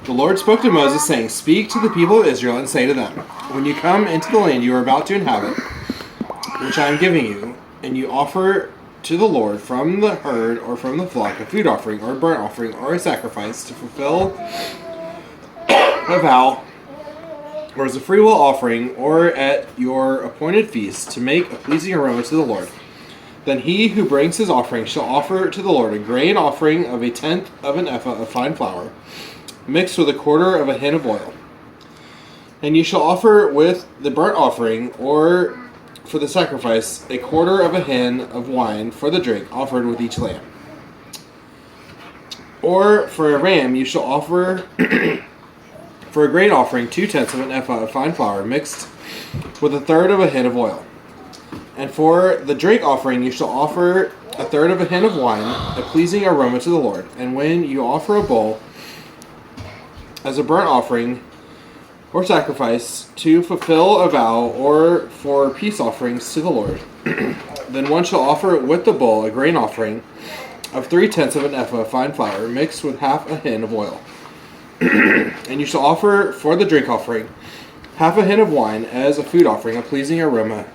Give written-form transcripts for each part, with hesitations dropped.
The Lord spoke to Moses, saying, Speak to the people of Israel and say to them, When you come into the land you are about to inhabit, which I am giving you, and you offer to the Lord from the herd or from the flock a food offering or a burnt offering or a sacrifice to fulfill a vow, or as a freewill offering, or at your appointed feast to make a pleasing aroma to the Lord, then he who brings his offering shall offer to the Lord a grain offering of 1/10 of an ephah of fine flour, mixed with 1/4 of a hin of oil. And you shall offer with the burnt offering, or for the sacrifice, 1/4 of a hin of wine for the drink offered with each lamb. Or for a ram you shall offer for a grain offering 2/10 of an ephah of fine flour, mixed with 1/3 of a hin of oil. And for the drink offering you shall offer 1/3 of a hin of wine, a pleasing aroma to the Lord. And when you offer a bull as a burnt offering or sacrifice to fulfill a vow, or for peace offerings to the Lord, then one shall offer with the bull a grain offering of 3/10 of an ephah of fine flour, mixed with half a hin of oil. And you shall offer for the drink offering half a hin of wine as a food offering, a pleasing aroma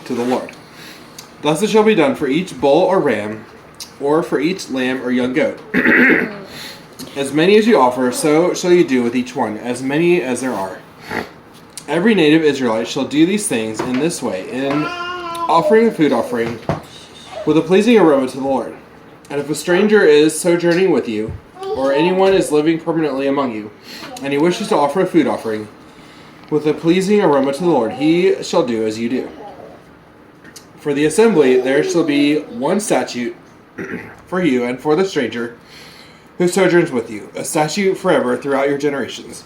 to the Lord. Thus it shall be done for each bull or ram, or for each lamb or young goat. As many as you offer, so shall you do with each one, as many as there are. Every native Israelite shall do these things in this way, in offering a food offering with a pleasing aroma to the Lord. And if a stranger is sojourning with you, or anyone is living permanently among you, and he wishes to offer a food offering with a pleasing aroma to the Lord, he shall do as you do. For the assembly there shall be one statute for you and for the stranger who sojourns with you, a statute forever throughout your generations.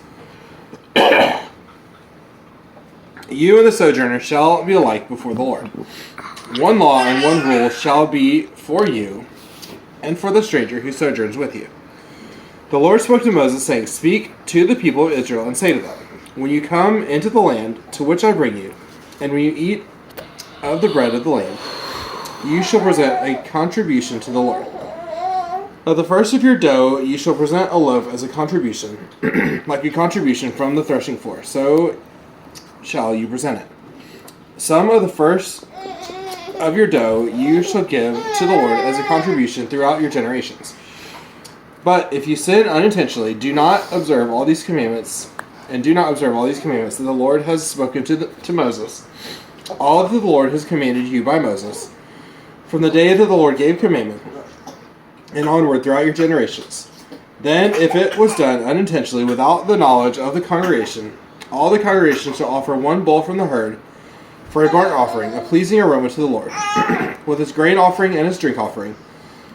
You and the sojourner shall be alike before the Lord. One law and one rule shall be for you and for the stranger who sojourns with you. The Lord spoke to Moses, saying, Speak to the people of Israel and say to them, When you come into the land to which I bring you, and when you eat of the bread of the land, you shall present a contribution to the Lord. Of the first of your dough you shall present a loaf as a contribution, like a contribution from the threshing floor, so shall you present it. Some of the first of your dough you shall give to the Lord as a contribution throughout your generations. But if you sin unintentionally, do not observe all these commandments that the Lord has spoken to Moses, all that the Lord has commanded you by Moses, from the day that the Lord gave commandment, and onward throughout your generations. Then, if it was done unintentionally without the knowledge of the congregation, all the congregation shall offer one bull from the herd for a burnt offering, a pleasing aroma to the Lord, with its grain offering and its drink offering,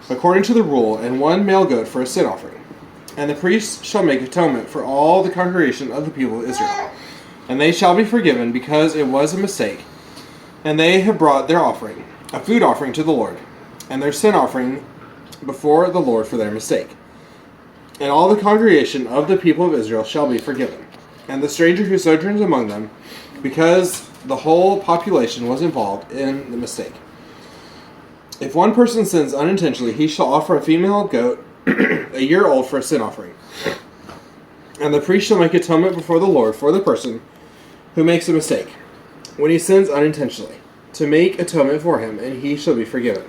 according to the rule, and one male goat for a sin offering. And the priest shall make atonement for all the congregation of the people of Israel, and they shall be forgiven, because it was a mistake, and they have brought their offering, a food offering to the Lord, and their sin offering before the Lord for their mistake. And all the congregation of the people of Israel shall be forgiven, and the stranger who sojourns among them, because the whole population was involved in the mistake. If one person sins unintentionally, he shall offer a female goat a year old for a sin offering. And the priest shall make atonement before the Lord for the person who makes a mistake, when he sins unintentionally, to make atonement for him, and he shall be forgiven.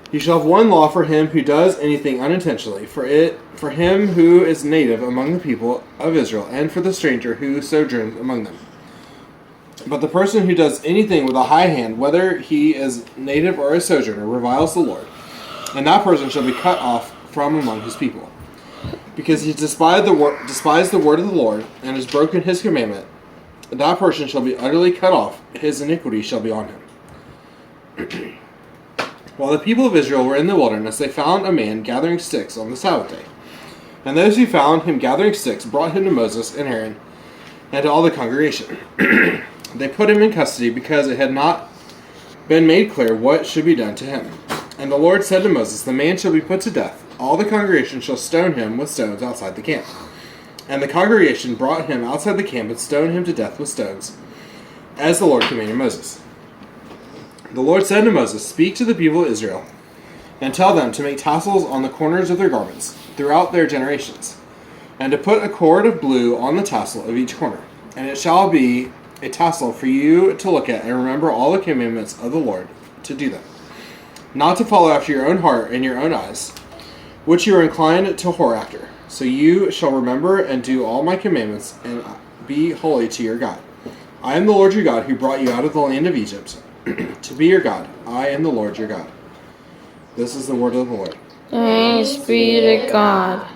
You shall have one law for him who does anything unintentionally, for him who is native among the people of Israel, and for the stranger who sojourns among them. But the person who does anything with a high hand, whether he is native or a sojourner, reviles the Lord, and that person shall be cut off from among his people. Because he despised the word of the Lord, and has broken his commandment, that person shall be utterly cut off, his iniquity shall be on him. While the people of Israel were in the wilderness, they found a man gathering sticks on the Sabbath day. And those who found him gathering sticks brought him to Moses and Aaron, and to all the congregation. They put him in custody, because it had not been made clear what should be done to him. And the Lord said to Moses, The man shall be put to death. All the congregation shall stone him with stones outside the camp. And the congregation brought him outside the camp and stoned him to death with stones, as the Lord commanded Moses. The Lord said to Moses, Speak to the people of Israel, and tell them to make tassels on the corners of their garments throughout their generations. And to put a cord of blue on the tassel of each corner. And it shall be a tassel for you to look at and remember all the commandments of the Lord to do them. Not to follow after your own heart and your own eyes, which you are inclined to whore after. So you shall remember and do all my commandments and be holy to your God. I am the Lord your God who brought you out of the land of Egypt to be your God. I am the Lord your God. This is the word of the Lord. Thanks be to God.